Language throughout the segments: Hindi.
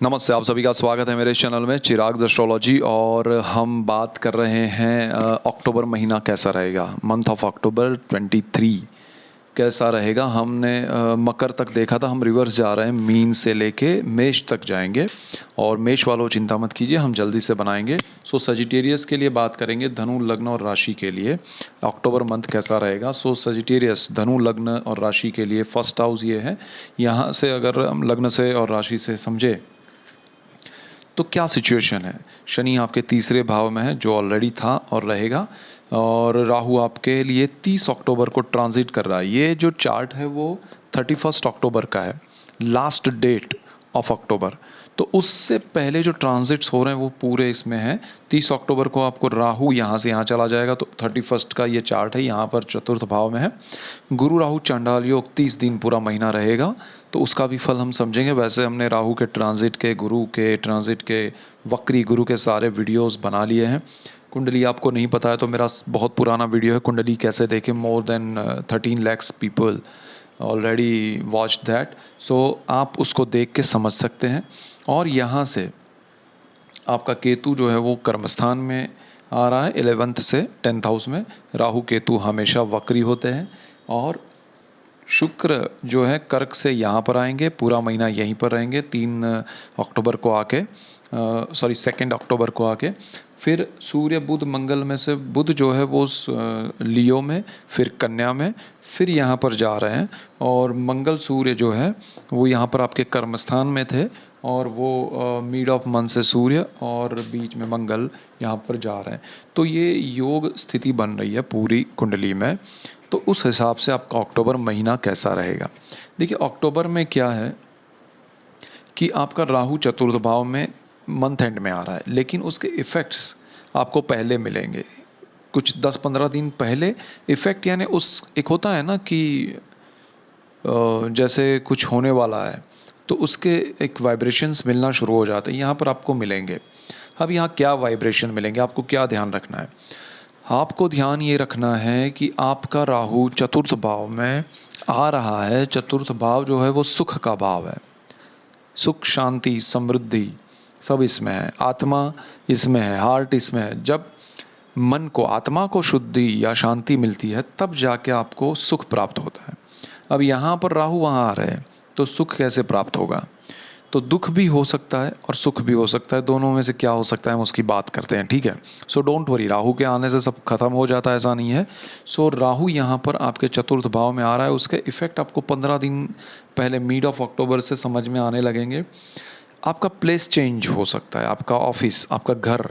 नमस्ते, आप सभी का स्वागत है मेरे चैनल में चिराग एस्ट्रोलॉजी। और हम बात कर रहे हैं अक्टूबर महीना कैसा रहेगा, मंथ ऑफ अक्टूबर 23 कैसा रहेगा। हमने मकर तक देखा था, हम रिवर्स जा रहे हैं, मीन से लेके मेष तक जाएंगे। और मेष वालों चिंता मत कीजिए, हम जल्दी से बनाएंगे। सो सजिटेरियस के लिए बात करेंगे, धनु लग्न और राशि के लिए अक्टूबर मंथ कैसा रहेगा। सो सजिटेरियस धनु लग्न और राशि के लिए फर्स्ट हाउस ये है। यहाँ से अगर हम लग्न से और राशि से समझे तो क्या सिचुएशन है। शनि आपके तीसरे भाव में है जो ऑलरेडी था और रहेगा, और राहु आपके लिए 30 अक्टूबर को ट्रांजिट कर रहा है। ये जो चार्ट है वो 31 अक्टूबर का है, लास्ट डेट ऑफ अक्टूबर। तो उससे पहले जो ट्रांजिट्स हो रहे हैं वो पूरे इसमें हैं। 30 अक्टूबर को आपको राहु यहाँ से यहाँ चला जाएगा, तो 31 का ये चार्ट है, यहाँ पर चतुर्थ भाव में है। गुरु राहु चांडाल योग 30 दिन पूरा महीना रहेगा, तो उसका भी फल हम समझेंगे। वैसे हमने राहु के ट्रांजिट के, गुरु के ट्रांजिट के, वक्री गुरु के सारे वीडियोस बना लिए हैं। कुंडली आपको नहीं पता है तो मेरा बहुत पुराना वीडियो है, कुंडली कैसे देखें, more than 13 lakhs people already watch that. So आप उसको देख के समझ सकते हैं। और यहाँ से आपका केतु जो है वो कर्मस्थान में आ रहा है, 11th से 10th हाउस में। राहु केतु हमेशा वक्री होते हैं। और शुक्र जो है कर्क से यहाँ पर आएंगे, पूरा महीना यहीं पर रहेंगे 3 अक्टूबर को आके, 2 अक्टूबर को आके। फिर सूर्य बुध मंगल में से बुध जो है वो लियो में, फिर कन्या में, फिर यहाँ पर जा रहे हैं। और मंगल सूर्य जो है वो यहाँ पर आपके कर्मस्थान में थे, और वो मिड ऑफ मंथ से सूर्य और बीच में मंगल यहाँ पर जा रहे हैं। तो ये योग स्थिति बन रही है पूरी कुंडली में। तो उस हिसाब से आपका अक्टूबर महीना कैसा रहेगा। देखिए अक्टूबर में क्या है कि आपका राहु चतुर्थ भाव में मंथ एंड में आ रहा है, लेकिन उसके इफ़ेक्ट्स आपको पहले मिलेंगे, कुछ 10-15 दिन पहले इफ़ेक्ट। यानी उस एक होता है ना कि जैसे कुछ होने वाला है तो उसके एक वाइब्रेशंस मिलना शुरू हो जाते हैं, यहाँ पर आपको मिलेंगे। अब यहाँ क्या वाइब्रेशन मिलेंगे, आपको क्या ध्यान रखना है। आपको ध्यान ये रखना है कि आपका राहु चतुर्थ भाव में आ रहा है। चतुर्थ भाव जो है वो सुख का भाव है, सुख शांति समृद्धि सब इसमें है, आत्मा इसमें है, हार्ट इसमें है। जब मन को, आत्मा को शुद्धि या शांति मिलती है तब जाके आपको सुख प्राप्त होता है। अब यहाँ पर राहु वहाँ आ रहे हैं तो सुख कैसे प्राप्त होगा। तो दुख भी हो सकता है और सुख भी हो सकता है, दोनों में से क्या हो सकता है हम उसकी बात करते हैं, ठीक है। सो डोंट वरी, राहु के आने से सब खत्म हो जाता है ऐसा नहीं है। सो राहु यहाँ पर आपके चतुर्थ भाव में आ रहा है, उसके इफ़ेक्ट आपको 15 दिन पहले मिड ऑफ अक्टूबर से समझ में आने लगेंगे। आपका प्लेस चेंज हो सकता है, आपका ऑफिस, आपका घर,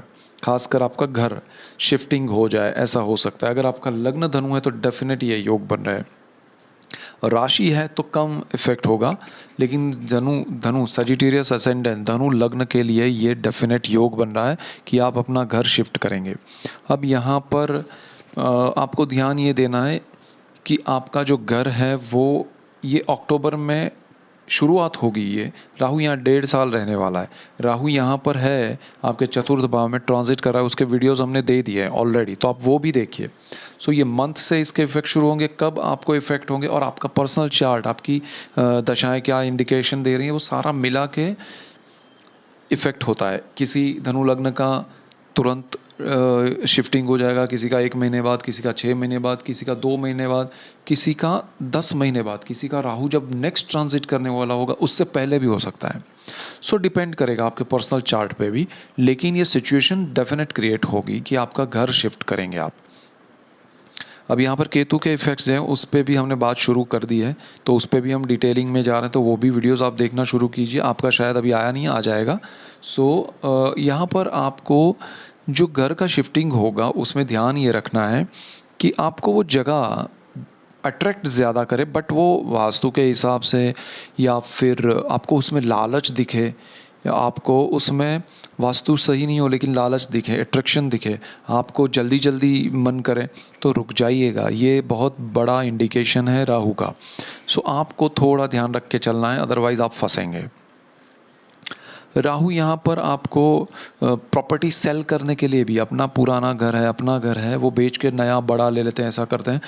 खासकर आपका घर शिफ्टिंग हो जाए, ऐसा हो सकता है। अगर आपका लग्न धनु है तो डेफिनेट ये योग बन रहा है। राशि है तो कम इफेक्ट होगा, लेकिन धनु सजिटेरियस असेंडेंट धनु लग्न के लिए ये डेफिनेट योग बन रहा है कि आप अपना घर शिफ्ट करेंगे। अब यहाँ पर आपको ध्यान ये देना है कि आपका जो घर है वो ये अक्टूबर में शुरुआत होगी। ये राहु यहाँ 1.5 साल रहने वाला है। राहु यहाँ पर है आपके चतुर्थ भाव में ट्रांजिट कर रहा है, उसके वीडियोस हमने दे दिए हैं ऑलरेडी, तो आप वो भी देखिए। सो ये मंथ से इसके इफेक्ट शुरू होंगे, कब आपको इफेक्ट होंगे और आपका पर्सनल चार्ट, आपकी दशाएं क्या इंडिकेशन दे रही हैं, वो सारा मिला के इफेक्ट होता है। किसी धनु लग्न का तुरंत शिफ्टिंग हो जाएगा, किसी का 1 महीने बाद, किसी का 6 महीने बाद, किसी का 2 महीने बाद, किसी का 10 महीने बाद, किसी का राहु जब नेक्स्ट ट्रांजिट करने वाला होगा उससे पहले भी हो सकता है। सो डिपेंड करेगा आपके पर्सनल चार्ट पे भी, लेकिन ये सिचुएशन डेफिनेट क्रिएट होगी कि आपका घर शिफ्ट करेंगे आप। अब यहाँ पर केतु के इफेक्ट्स हैं, उस पर भी हमने बात शुरू कर दी है, तो उस पर भी हम डिटेलिंग में जा रहे हैं, तो वो भी वीडियोस आप देखना शुरू कीजिए। आपका शायद अभी आया नहीं है, आ जाएगा। सो यहाँ पर आपको जो घर का शिफ्टिंग होगा उसमें ध्यान ये रखना है कि आपको वो जगह अट्रैक्ट ज़्यादा करे, बट वो वास्तु के हिसाब से, या फिर आपको उसमें लालच दिखे, या आपको उसमें वास्तु सही नहीं हो लेकिन लालच दिखे, अट्रैक्शन दिखे, आपको जल्दी जल्दी मन करे, तो रुक जाइएगा। ये बहुत बड़ा इंडिकेशन है राहु का। सो आपको थोड़ा ध्यान रख के चलना है, अदरवाइज़ आप फंसेंगे। राहु यहाँ पर आपको प्रॉपर्टी सेल करने के लिए भी, अपना पुराना घर है, अपना घर है, वो बेच के नया बड़ा ले लेते हैं, ऐसा करते हैं।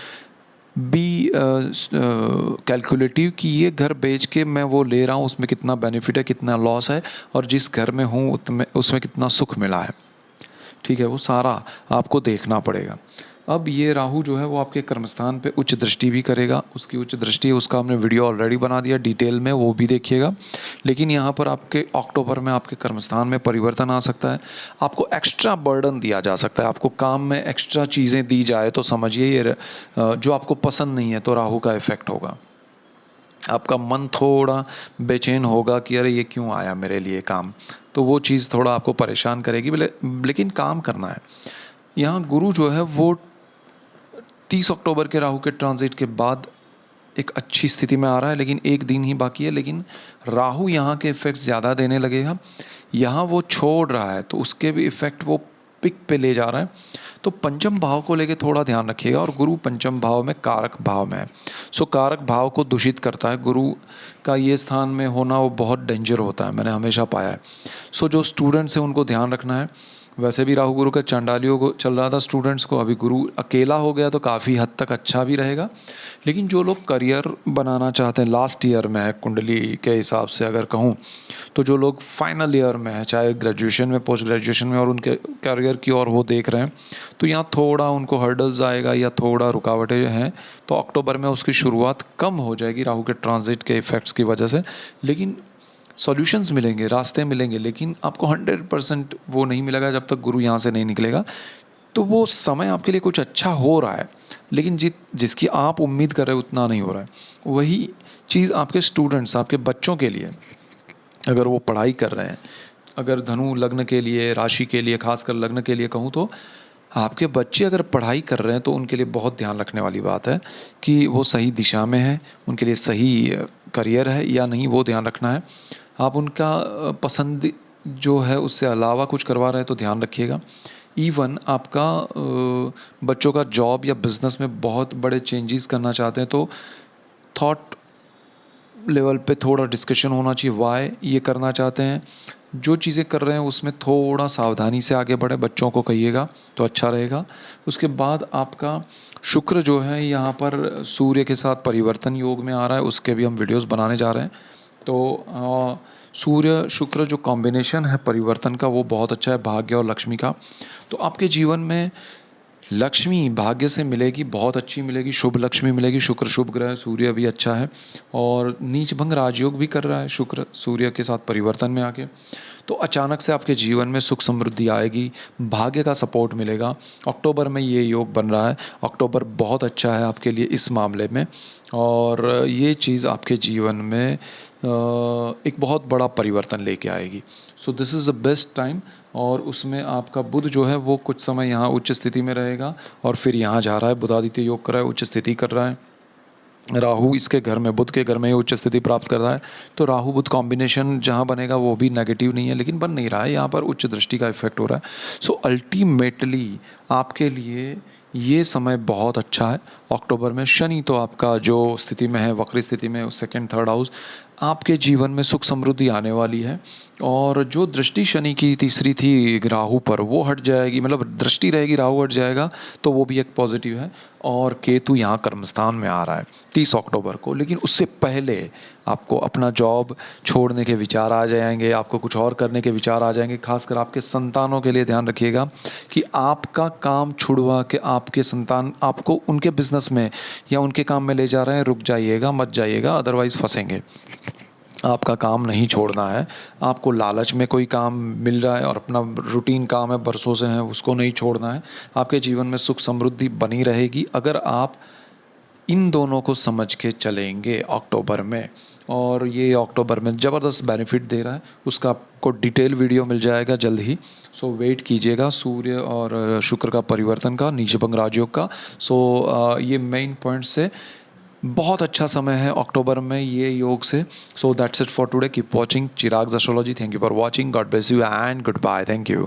बी कैलकुलेटिव कि ये घर बेच के मैं वो ले रहा हूँ, उसमें कितना बेनिफिट है, कितना लॉस है, और जिस घर में हूँ उसमें कितना सुख मिला है। ठीक है, वो सारा आपको देखना पड़ेगा। अब ये राहु जो है वो आपके कर्मस्थान पे उच्च दृष्टि भी करेगा। उसकी उच्च दृष्टि है, उसका हमने वीडियो ऑलरेडी बना दिया डिटेल में, वो भी देखिएगा। लेकिन यहाँ पर आपके अक्टूबर में आपके कर्मस्थान में परिवर्तन आ सकता है। आपको एक्स्ट्रा बर्डन दिया जा सकता है, आपको काम में एक्स्ट्रा चीज़ें दी जाए तो समझिए ये जो आपको पसंद नहीं है तो राहु का इफ़ेक्ट होगा। आपका मन थोड़ा बेचैन होगा कि अरे ये क्यों आया मेरे लिए काम, तो वो चीज़ थोड़ा आपको परेशान करेगी। लेकिन काम करना है। यहाँ गुरु जो है वो 30 अक्टूबर के राहु के ट्रांजिट के बाद एक अच्छी स्थिति में आ रहा है, लेकिन एक दिन ही बाकी है। लेकिन राहु यहाँ के इफ़ेक्ट ज़्यादा देने लगेगा। यहाँ वो छोड़ रहा है तो उसके भी इफ़ेक्ट वो पिक पे ले जा रहा है। तो पंचम भाव को लेके थोड़ा ध्यान रखिएगा। और गुरु पंचम भाव में कारक भाव में है, सो कारक भाव को दूषित करता है। गुरु का ये स्थान में होना वो बहुत डेंजर होता है, मैंने हमेशा पाया है। सो जो स्टूडेंट्स हैं उनको ध्यान रखना है। वैसे भी राहु गुरु का चांडालियों को चल रहा था स्टूडेंट्स को, अभी गुरु अकेला हो गया तो काफ़ी हद तक अच्छा भी रहेगा। लेकिन जो लोग करियर बनाना चाहते हैं, लास्ट ईयर में है कुंडली के हिसाब से अगर कहूँ, तो जो लोग फाइनल ईयर में है, चाहे ग्रेजुएशन में, पोस्ट ग्रेजुएशन में, और उनके करियर की ओर वो देख रहे हैं, तो यहाँ थोड़ा उनको हर्डल्स आएगा या थोड़ा रुकावटें हैं। तो अक्टूबर में उसकी शुरुआत कम हो जाएगी राहु के ट्रांजिट के इफ़ेक्ट्स की वजह से। लेकिन सॉल्यूशंस मिलेंगे, रास्ते मिलेंगे, लेकिन आपको 100% वो नहीं मिलेगा जब तक गुरु यहाँ से नहीं निकलेगा। तो वो समय आपके लिए कुछ अच्छा हो रहा है, लेकिन जिसकी आप उम्मीद कर रहे हो उतना नहीं हो रहा है। वही चीज़ आपके स्टूडेंट्स, आपके बच्चों के लिए, अगर वो पढ़ाई कर रहे हैं, अगर धनु लग्न के लिए, राशि के लिए, खासकर लग्न के लिए कहूँ, तो आपके बच्चे अगर पढ़ाई कर रहे हैं तो उनके लिए बहुत ध्यान रखने वाली बात है कि वो सही दिशा में है, उनके लिए सही करियर है या नहीं, वो ध्यान रखना है। आप उनका पसंद जो है उससे अलावा कुछ करवा रहे हैं तो ध्यान रखिएगा। इवन आपका बच्चों का जॉब या बिज़नेस में बहुत बड़े चेंजेस करना चाहते हैं तो थॉट लेवल पे थोड़ा डिस्कशन होना चाहिए, वाई ये करना चाहते हैं, जो चीज़ें कर रहे हैं उसमें थोड़ा सावधानी से आगे बढ़े, बच्चों को कहिएगा तो अच्छा रहेगा। उसके बाद आपका शुक्र जो है यहाँ पर सूर्य के साथ परिवर्तन योग में आ रहा है, उसके भी हम वीडियोस बनाने जा रहे हैं। तो सूर्य शुक्र जो कॉम्बिनेशन है परिवर्तन का वो बहुत अच्छा है, भाग्य और लक्ष्मी का। तो आपके जीवन में लक्ष्मी भाग्य से मिलेगी, बहुत अच्छी मिलेगी, शुभ लक्ष्मी मिलेगी। शुक्र शुभ ग्रह, सूर्य भी अच्छा है और नीच भंग राजयोग भी कर रहा है शुक्र सूर्य के साथ परिवर्तन में आके। तो अचानक से आपके जीवन में सुख समृद्धि आएगी, भाग्य का सपोर्ट मिलेगा। अक्टूबर में ये योग बन रहा है, अक्टूबर बहुत अच्छा है आपके लिए इस मामले में, और ये चीज़ आपके जीवन में एक बहुत बड़ा परिवर्तन लेके आएगी। So this is the best time. और उसमें आपका बुध जो है वो कुछ समय यहाँ उच्च स्थिति में रहेगा और फिर यहाँ जा रहा है, बुधादित्य योग कर रहा है, उच्च स्थिति कर रहा है। राहु इसके घर में, बुध के घर में ही उच्च स्थिति प्राप्त कर रहा है। तो राहु बुध कॉम्बिनेशन जहाँ बनेगा वो भी नेगेटिव नहीं है, लेकिन बन नहीं रहा है, यहाँ पर उच्च दृष्टि का इफेक्ट हो रहा है। सो अल्टीमेटली आपके लिए ये समय बहुत अच्छा है अक्टूबर में। शनि तो आपका जो स्थिति में है, वक्री स्थिति में, सेकंड थर्ड हाउस, आपके जीवन में सुख समृद्धि आने वाली है। और जो दृष्टि शनि की तीसरी थी राहु पर वो हट जाएगी, मतलब दृष्टि रहेगी, राहु हट जाएगा, तो वो भी एक पॉजिटिव है। और केतु यहाँ कर्मस्थान में आ रहा है 30 अक्टूबर को, लेकिन उससे पहले आपको अपना जॉब छोड़ने के विचार आ जाएंगे, आपको कुछ और करने के विचार आ जाएंगे। खासकर आपके संतानों के लिए ध्यान रखिएगा कि आपका काम छुड़वा के आपके संतान आपको उनके बिजनेस में या उनके काम में ले जा रहे हैं, रुक जाइएगा, मत जाइएगा, अदरवाइज़ फंसेंगे। आपका काम नहीं छोड़ना है। आपको लालच में कोई काम मिल रहा है और अपना रूटीन काम है, बरसों से है, उसको नहीं छोड़ना है। आपके जीवन में सुख समृद्धि बनी रहेगी अगर आप इन दोनों को समझ के चलेंगे अक्टूबर में। और ये अक्टूबर में ज़बरदस्त बेनिफिट दे रहा है, उसका आपको डिटेल वीडियो मिल जाएगा जल्द ही। सो वेट कीजिएगा सूर्य और शुक्र का परिवर्तन का, नीच भंग राजयोग का। सो ये मेन पॉइंट से बहुत अच्छा समय है अक्टूबर में ये योग से। So that's it for today. Keep watching Chirag's astrology. Thank you for watching. God bless you and good bye. Thank you.